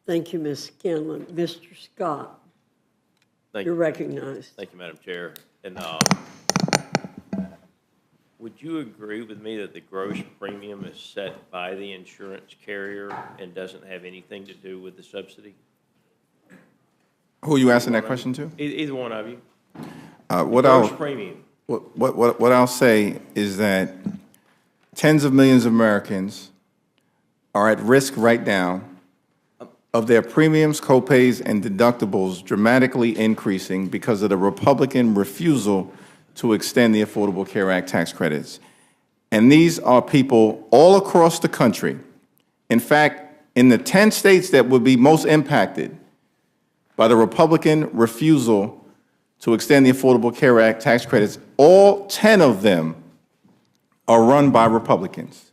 Thank you, Ms. Scanlon. Mr. Scott, you're recognized. Thank you, Madam Chair. And would you agree with me that the gross premium is set by the insurance carrier and doesn't have anything to do with the subsidy? Who are you asking that question to? Either one of you. Gross Premium. What I'll say is that tens of millions of Americans are at risk right now of their premiums, copays, and deductibles dramatically increasing because of the Republican refusal to extend the Affordable Care Act tax credits. And these are people all across the country. In fact, in the 10 states that would be most impacted by the Republican refusal to extend the Affordable Care Act tax credits, all 10 of them are run by Republicans.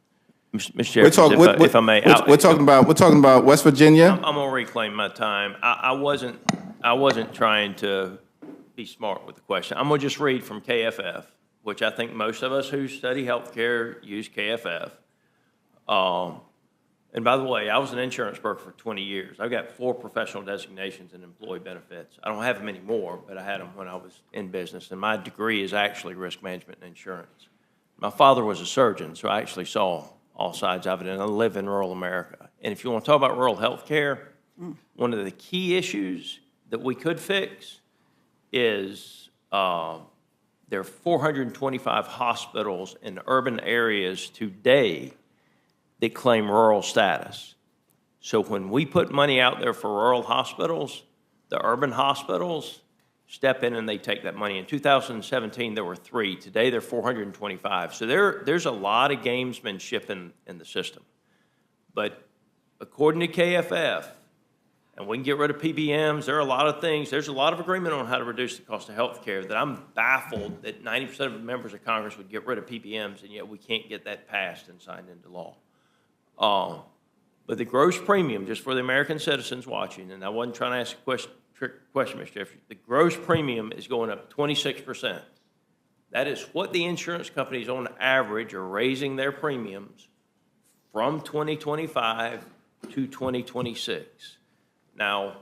Mr. Jeffries, if I may. We're talking about West Virginia. I'm going to reclaim my time. I wasn't trying to be smart with the question. I'm going to just read from KFF, which I think most of us who study healthcare use KFF. And by the way, I was an insurance broker for 20 years. I've got 4 professional designations in employee benefits. I don't have them anymore, but I had them when I was in business. And my degree is actually risk management and insurance. My father was a surgeon, so I actually saw all sides of it, and I live in rural America. And if you want to talk about rural health care, one of the key issues that we could fix is there are 425 hospitals in urban areas today that claim rural status. So when we put money out there for rural hospitals, the urban hospitals step in and they take that money. In 2017, there were 3. Today, there are 425. So there's a lot of gamesmanship in the system. But according to KFF, and we can get rid of PBMs, there are a lot of things. There's a lot of agreement on how to reduce the cost of health care that I'm baffled that 90% of the members of Congress would get rid of PBMs, and yet we can't get that passed and signed into law. But the gross premium, just for the American citizens watching, and I wasn't trying to ask a trick question, Mr. Jeffries, the gross premium is going up 26%. That is what the insurance companies on average are raising their premiums from 2025 to 2026. Now,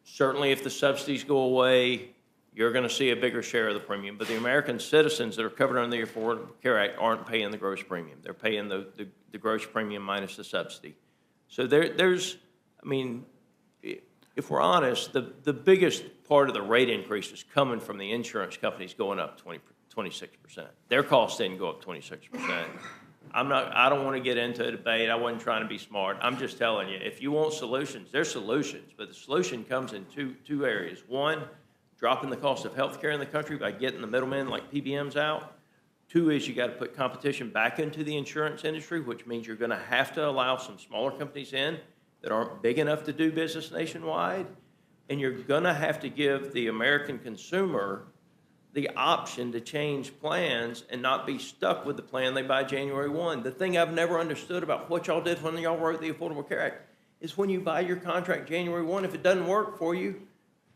certainly if the subsidies go away, you're going to see a bigger share of the premium. But the American citizens that are covered under the Affordable Care Act aren't paying the gross premium. They're paying the gross premium minus the subsidy. So there's, I mean, if we're honest, the biggest part of the rate increase is coming from the insurance companies going up 26%. Their costs didn't go up 26%. I don't want to get into a debate. I wasn't trying to be smart. I'm just telling you, if you want solutions, there's solutions. But the solution comes in two areas. One, dropping the cost of health care in the country by getting the middlemen like PBMs out. 2 is you got to put competition back into the insurance industry, which means you're going to have to allow some smaller companies in that aren't big enough to do business nationwide. And you're going to have to give the American consumer the option to change plans and not be stuck with the plan they buy January 1. The thing I've never understood about what y'all did when y'all wrote the Affordable Care Act is when you buy your contract January 1, if it doesn't work for you,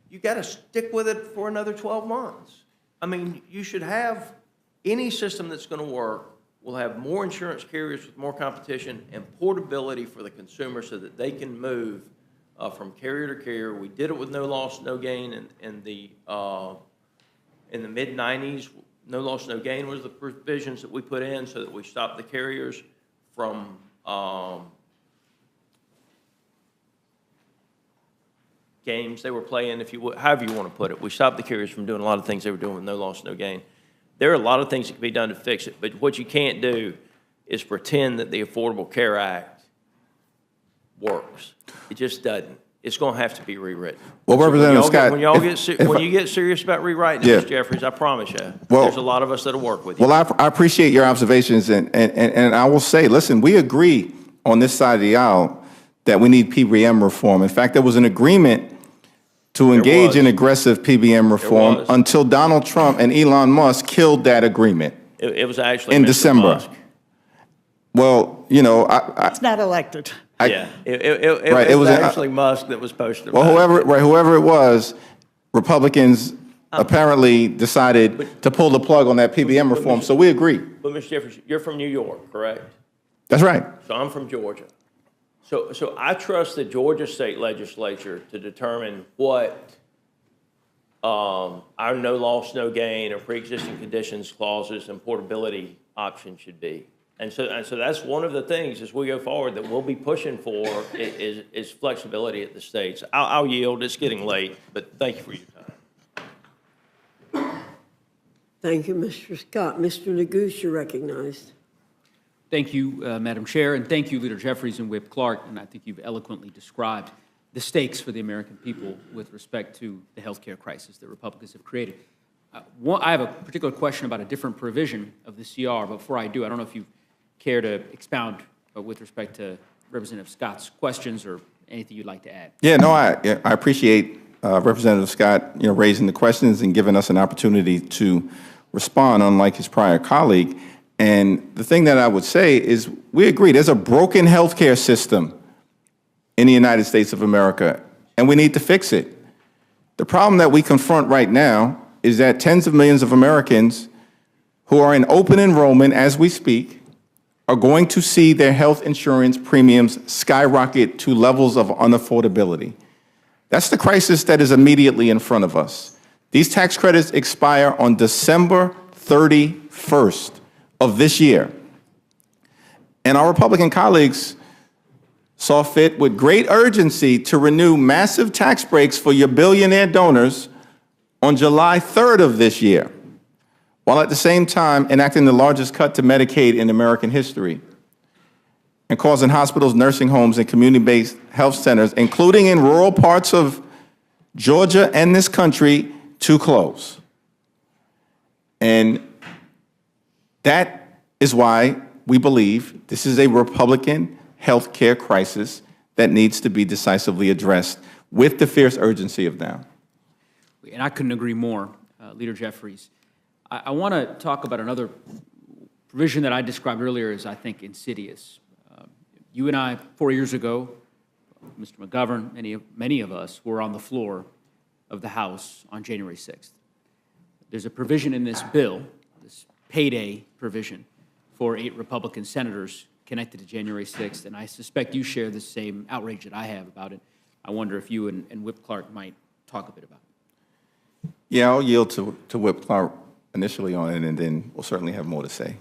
you got to stick with it for another 12 months. I mean, you should have any system that's going to work will have more insurance carriers with more competition and portability for the consumer so that they can move from carrier to carrier. We did it with no loss, no gain in the mid-90s. No loss, no gain was the provisions that we put in so that we stopped the carriers from games they were playing, if you would, however you want to put it. We stopped the carriers from doing a lot of things they were doing with no loss, no gain. There are a lot of things that can be done to fix it, but what you can't do is pretend that the Affordable Care Act works. It just doesn't. It's going to have to be rewritten. Well, so Representative Scott, when you get serious about rewriting it, Mr. Jeffries, I promise you, there's a lot of us that'll work with you. Well, I appreciate your observations, and I will say, listen, we agree on this side of the aisle that we need PBM reform. In fact, there was an agreement to engage in aggressive PBM reform until Donald Trump and Elon Musk killed that agreement. It was actually in Mr. December. Musk. Well, you know, it's not elected. It was actually Musk that was posted. Well, whoever it was, Republicans apparently decided to pull the plug on that PBM reform. So we agree. But Mr. Jeffries, you're from New York, correct? That's right. So I'm from Georgia. So I trust the Georgia State Legislature to determine what our no loss, no gain, or pre-existing conditions clauses and portability option should be. And so that's one of the things as we go forward that we'll be pushing for is flexibility at the states. I'll yield. It's getting late, but thank you for your time. Thank you, Mr. Scott. Mr. Neguse, you're recognized. Thank you, Madam Chair, and thank you, Leader Jeffries and Whip Clark. And I think you've eloquently described the stakes for the American people with respect to the health care crisis that Republicans have created. I have a particular question about a different provision of the CR, but before I do, I don't know if you care to expound with respect to Representative Scott's questions or anything you'd like to add. Yeah, no, I appreciate Representative Scott, raising the questions and giving us an opportunity to respond, unlike his prior colleague. And the thing that I would say is we agree there's a broken healthcare system in the United States of America, and we need to fix it. The problem that we confront right now is that tens of millions of Americans who are in open enrollment as we speak are going to see their health insurance premiums skyrocket to levels of unaffordability. That's the crisis that is immediately in front of us. These tax credits expire on December 31st of this year. And our Republican colleagues saw fit with great urgency to renew massive tax breaks for your billionaire donors on July 3rd of this year, while at the same time enacting the largest cut to Medicaid in American history and causing hospitals, nursing homes, and community-based health centers, including in rural parts of Georgia and this country, to close. And that is why we believe this is a Republican health care crisis that needs to be decisively addressed with the fierce urgency of now. And I couldn't agree more, Leader Jeffries. I want to talk about another provision that I described earlier as, I think, insidious. You and I, 4 years ago, Mr. McGovern, many of us were on the floor of the House on January 6th. There's a provision in this bill, this payday provision, for 8 Republican senators connected to January 6th, and I suspect you share the same outrage that I have about it. I wonder if you and Whip Clark might talk a bit about it. Yeah, I'll yield to Whip Clark initially on it, and then we'll certainly have more to say.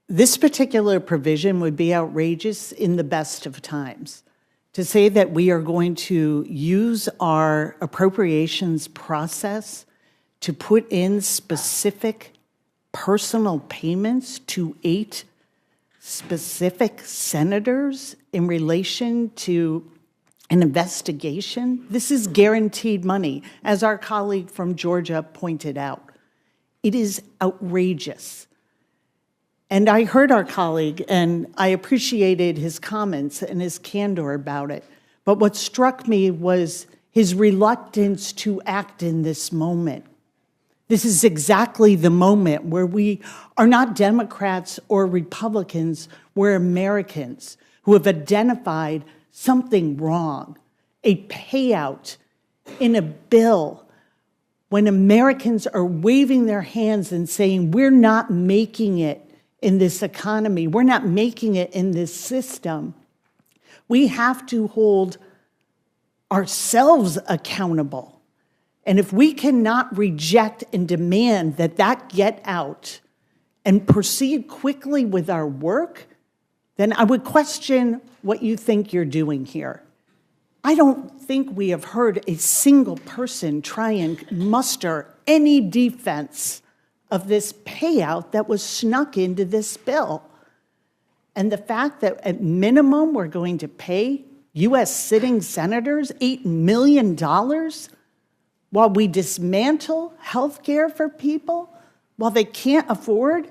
This particular provision would be outrageous in the best of times. To say that we are going to use our appropriations process to put in specific personal payments to 8 specific senators in relation to an investigation, this is guaranteed money, as our colleague from Georgia pointed out. It is outrageous. And I heard our colleague, and I appreciated his comments and his candor about it. But what struck me was his reluctance to act in this moment. This is exactly the moment where we are not Democrats or Republicans, we're Americans who have identified something wrong, a payout in a bill when Americans are waving their hands and saying, we're not making it in this economy, we're not making it in this system. We have to hold ourselves accountable. And if we cannot reject and demand that that get out and proceed quickly with our work, then I would question what you think you're doing here. I don't think we have heard a single person try and muster any defense of this payout that was snuck into this bill. And the fact that at minimum we're going to pay U.S. sitting senators $8 million while we dismantle health care for people, while they can't afford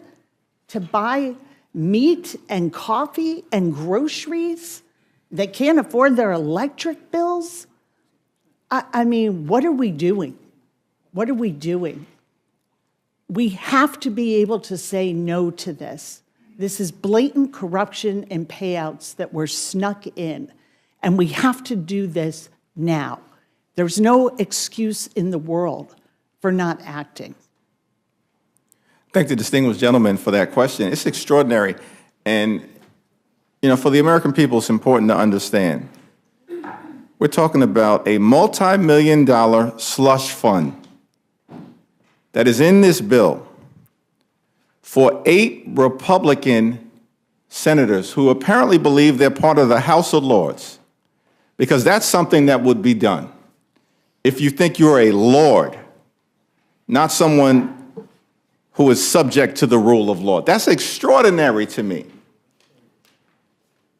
to buy meat and coffee and groceries, they can't afford their electric bills. I mean, what are we doing? What are we doing? We have to be able to say no to this. This is blatant corruption and payouts that were snuck in, and we have to do this now. There's no excuse in the world for not acting. Thank the distinguished gentleman for that question. It's extraordinary. And You know, for the American people, it's important to understand. We're talking about a multi-million-dollar slush fund that is in this bill for 8 Republican senators who apparently believe they're part of the House of Lords, because that's something that would be done if you think you're a lord, not someone who is subject to the rule of law. That's extraordinary to me.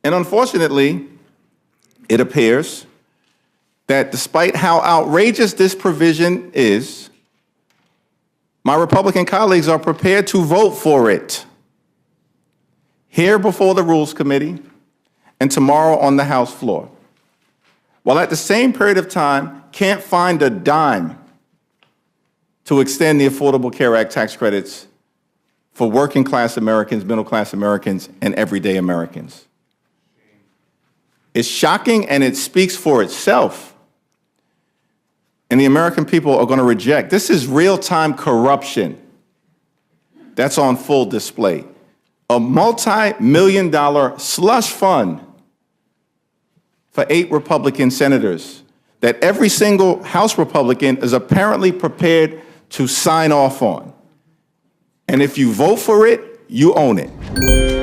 And unfortunately, it appears that despite how outrageous this provision is, my Republican colleagues are prepared to vote for it here before the Rules Committee and tomorrow on the House floor, while at the same period of time can't find a dime to extend the Affordable Care Act tax credits for working class Americans, middle class Americans, and everyday Americans. It's shocking, and it speaks for itself. And the American people are going to reject. This is real-time corruption that's on full display. A multi-million-dollar slush fund for 8 Republican senators that every single House Republican is apparently prepared to sign off on. And if you vote for it, you own it.